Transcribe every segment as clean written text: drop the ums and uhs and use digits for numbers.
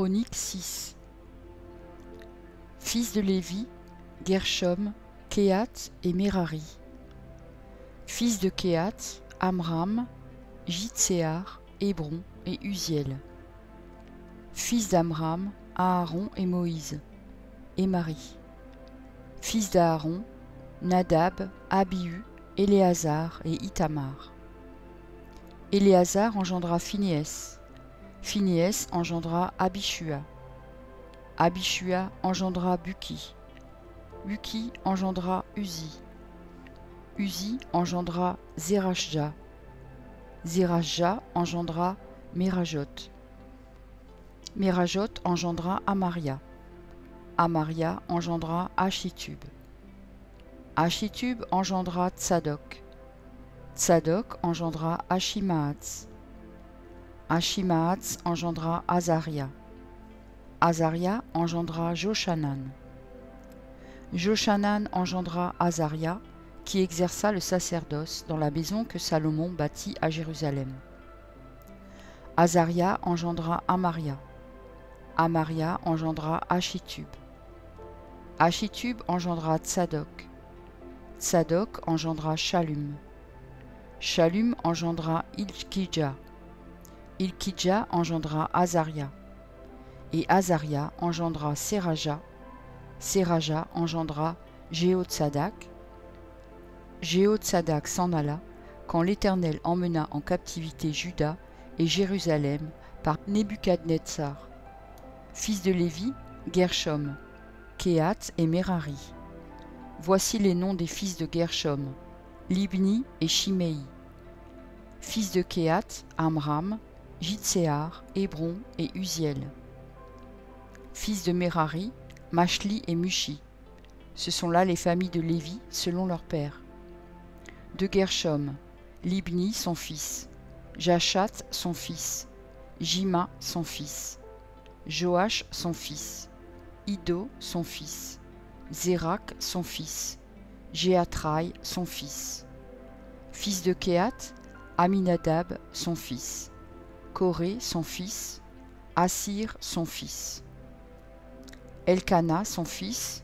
Chroniques 6. Fils de Lévi, Gershom, Kehath et Merari. Fils de Kehath, Amram, Jitséar, Hébron et Uziel. Fils d'Amram, Aaron et Moïse, et Marie. Fils d'Aaron, Nadab, Abihu, Éléazar et Ithamar. Éléazar engendra Phinéas. Phinéas engendra Abishua. Abishua engendra Buki. Buki engendra Uzi. Uzi engendra Zerachja. Zerachja engendra Merajot. Merajot engendra Amaria. Amaria engendra Achitub. Achitub engendra Tsadok. Tsadok engendra Achimaatz. Achimaatz engendra Azaria. Azaria engendra Joshanan. Joshanan engendra Azaria, qui exerça le sacerdoce dans la maison que Salomon bâtit à Jérusalem. Azaria engendra Amaria. Amaria engendra Achitub. Achitub engendra Tsadok. Tsadok engendra Shallum. Shallum engendra Ilkidja. Ilkidja engendra Azaria. Et Azaria engendra Seraja. Seraja engendra Jéhotsadak. Jéhotsadak s'en alla quand l'Éternel emmena en captivité Juda et Jérusalem par Nebuchadnezzar. Fils de Lévi, Gershom, Kehath et Merari. Voici les noms des fils de Gershom, Libni et Shimei. Fils de Kehath, Amram, Jitséar, Hébron et Uziel. Fils de Merari, Mashli et Mushi. Ce sont là les familles de Lévi selon leur père. De Gershom, Libni son fils, Jachat son fils, Jima son fils, Joach son fils, Ido son fils, Zérak son fils, Jéatraï son fils. Fils de Kehath, Aminadab son fils, Coré son fils, Assir son fils. Elkana son fils,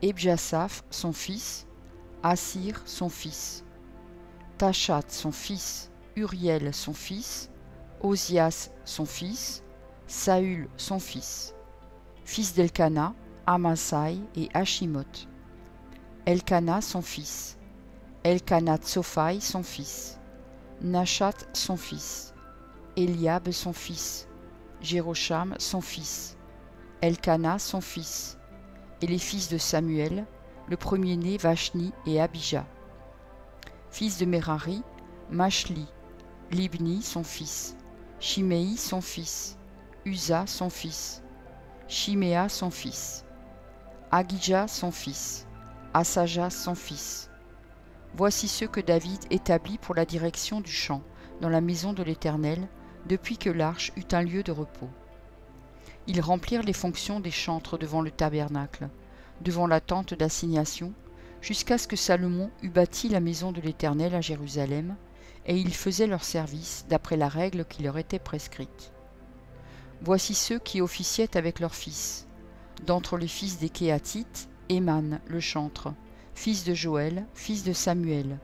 Ebjasaph son fils, Assir son fils. Tachat son fils, Uriel son fils, Ozias son fils, Saül son fils. Fils d'Elkana, Amasai et Ashimoth. Elkana son fils, Elkana Tsophai son fils, Nachat son fils, Eliab son fils, Jérosham son fils, Elkana son fils, et les fils de Samuel, le premier-né Vashni et Abijah. Fils de Merari, Mashli, Libni son fils, Shimei son fils, Uza son fils, Shiméa son fils, Agija son fils, Asaja son fils. Voici ceux que David établit pour la direction du chant dans la maison de l'Éternel, depuis que l'arche eut un lieu de repos. Ils remplirent les fonctions des chantres devant le tabernacle, devant la tente d'assignation, jusqu'à ce que Salomon eut bâti la maison de l'Éternel à Jérusalem, et ils faisaient leur service d'après la règle qui leur était prescrite. Voici ceux qui officiaient avec leurs fils. D'entre les fils des Kéhathites, Éman le chantre, fils de Joël, fils de Samuel,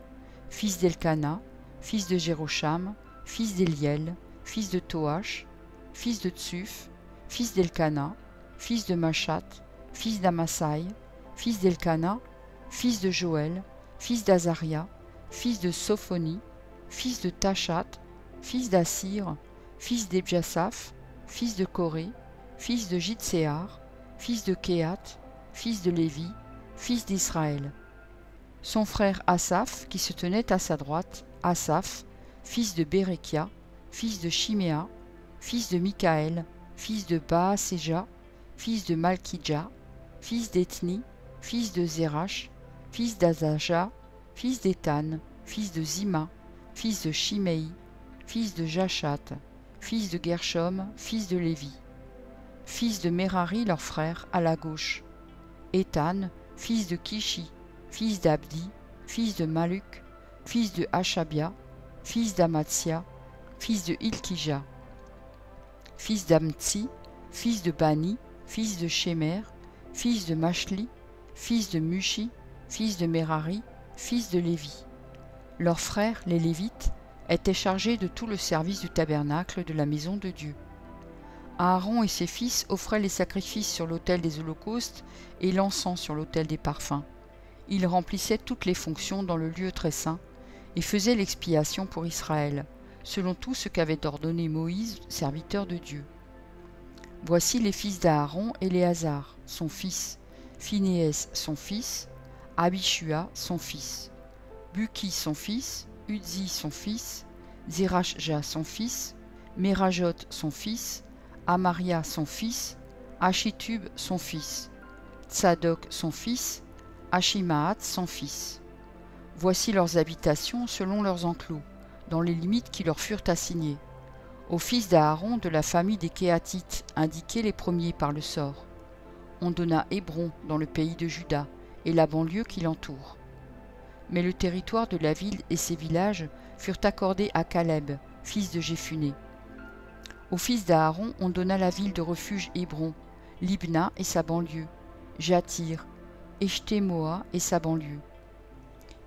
fils d'Elkana, fils de Jérosham, fils d'Eliel, fils de Toach, fils de Tsuf, fils d'Elkana, fils de Machat, fils d'Amasai, fils d'Elkana, fils de Joël, fils d'Azaria, fils de Sophonie, fils de Tachat, fils d'Assir, fils d'Ebjasaph, fils de Coré, fils de Jitséar, fils de Kehath, fils de Lévi, fils d'Israël. Son frère Asaph, qui se tenait à sa droite, Asaph, fils de Bérekia, fils de Shiméa, fils de Mikaël, fils de Baaséja, fils de Malkidja, fils d'Ethni, fils de Zérach, fils d'Azaja, fils d'Étan, fils de Zima, fils de Shimei, fils de Jachat, fils de Gershom, fils de Lévi. Fils de Merari leur frère à la gauche. Étan, fils de Kishi, fils d'Abdi, fils de Maluk, fils de Hashabia, fils d'Amatsia, fils de Ilkija. Fils d'Amtsi, fils de Bani, fils de Shemer, fils de Mashli, fils de Mushi, fils de Merari, fils de Lévi. Leurs frères, les Lévites, étaient chargés de tout le service du tabernacle de la maison de Dieu. Aaron et ses fils offraient les sacrifices sur l'autel des holocaustes et l'encens sur l'autel des parfums. Ils remplissaient toutes les fonctions dans le lieu très saint et faisaient l'expiation pour Israël, selon tout ce qu'avait ordonné Moïse, serviteur de Dieu. Voici les fils d'Aaron: Éléazar, son fils, Phinéès, son fils, Abishua, son fils, Buki, son fils, Udzi, son fils, Zerachja, son fils, Merajot, son fils, Amaria, son fils, Achitub, son fils, Tsadok, son fils, Achimaat, son fils. Voici leurs habitations selon leurs enclos, dans les limites qui leur furent assignées. Aux fils d'Aaron de la famille des Kéatites, indiqués les premiers par le sort. On donna Hébron dans le pays de Juda et la banlieue qui l'entoure. Mais le territoire de la ville et ses villages furent accordés à Caleb, fils de Jéphuné. Aux fils d'Aaron on donna la ville de refuge Hébron, Libna et sa banlieue, Jatir, Eshtemoa et sa banlieue,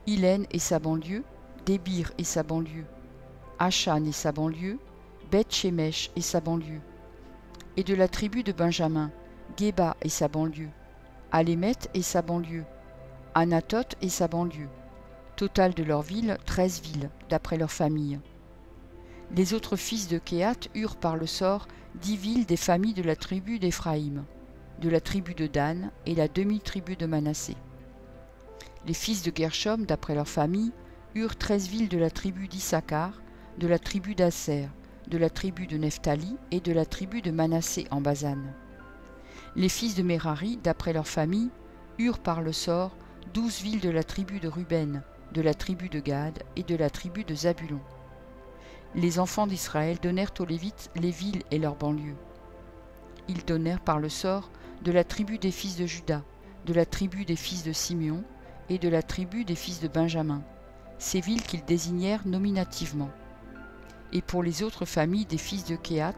Hylène et sa banlieue, Débir et sa banlieue, Achan et sa banlieue, Beth-Shemesh et sa banlieue. Et de la tribu de Benjamin, Géba et sa banlieue, Alémet et sa banlieue, Anatoth et sa banlieue. Total de leurs villes, 13 villes, d'après leur famille. Les autres fils de Kéhat eurent par le sort 10 villes des familles de la tribu d'Éphraïm, de la tribu de Dan et la demi-tribu de Manassé. Les fils de Gershom, d'après leur famille, eurent 13 villes de la tribu d'Issachar, de la tribu d'Asser, de la tribu de Nephtali et de la tribu de Manassé en Basane. Les fils de Merari, d'après leur famille, eurent par le sort 12 villes de la tribu de Ruben, de la tribu de Gad et de la tribu de Zabulon. Les enfants d'Israël donnèrent aux Lévites les villes et leurs banlieues. Ils donnèrent par le sort de la tribu des fils de Juda, de la tribu des fils de Simeon et de la tribu des fils de Benjamin, ces villes qu'ils désignèrent nominativement. Et pour les autres familles des fils de Kéhat,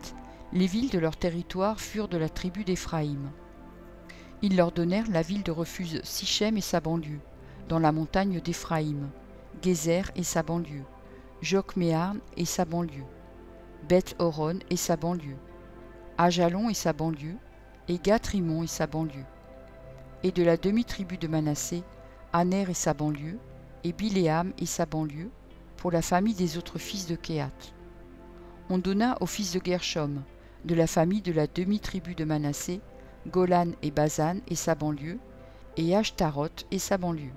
les villes de leur territoire furent de la tribu d'Éphraïm. Ils leur donnèrent la ville de refuge Sichem et sa banlieue, dans la montagne d'Éphraïm, Gézer et sa banlieue, Jokméarn et sa banlieue, Beth-Horon et sa banlieue, Ajalon et sa banlieue, et Gath-Rimon et sa banlieue. Et de la demi-tribu de Manassé, Aner et sa banlieue, et Biléam et sa banlieue, pour la famille des autres fils de Kéhat. On donna aux fils de Gershom, de la famille de la demi-tribu de Manassé, Golan et Basan et sa banlieue, et Ashtaroth et sa banlieue.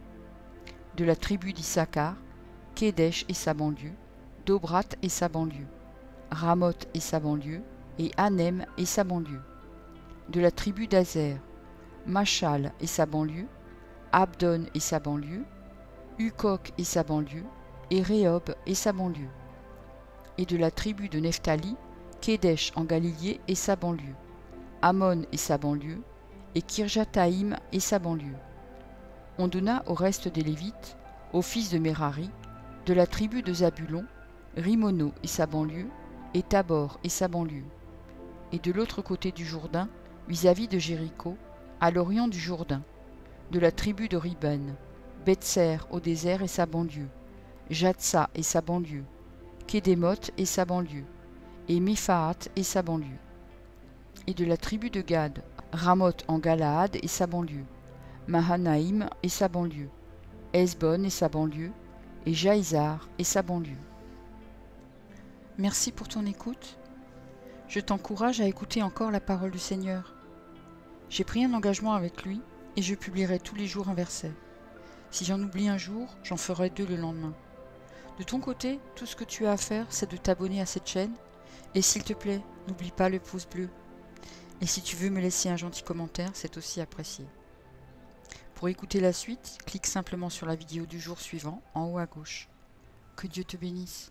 De la tribu d'Issachar, Kédesh et sa banlieue, Dobrat et sa banlieue, Ramoth et sa banlieue, et Anem et sa banlieue. De la tribu d'Azer, Machal et sa banlieue, Abdon et sa banlieue, Hukok et sa banlieue, et Rehob et sa banlieue. Et de la tribu de Nephtali, Kédesh en Galilée et sa banlieue, Ammon et sa banlieue, et Kirjataïm et sa banlieue. On donna au reste des Lévites, aux fils de Merari, de la tribu de Zabulon, Rimono et sa banlieue, et Tabor et sa banlieue. Et de l'autre côté du Jourdain, vis-à-vis de Jéricho, à l'orient du Jourdain, de la tribu de Riben, Betser au désert et sa banlieue, Jatsa et sa banlieue, Kédémoth et sa banlieue, et Méphaat et sa banlieue. Et de la tribu de Gad, Ramoth en Galaad et sa banlieue, Mahanaïm et sa banlieue, Hesbon et sa banlieue, et Jaïzar et sa banlieue. Merci pour ton écoute. Je t'encourage à écouter encore la parole du Seigneur. J'ai pris un engagement avec lui et je publierai tous les jours un verset. Si j'en oublie un jour, j'en ferai 2 le lendemain. De ton côté, tout ce que tu as à faire, c'est de t'abonner à cette chaîne. Et s'il te plaît, n'oublie pas le pouce bleu. Et si tu veux me laisser un gentil commentaire, c'est aussi apprécié. Pour écouter la suite, clique simplement sur la vidéo du jour suivant, en haut à gauche. Que Dieu te bénisse.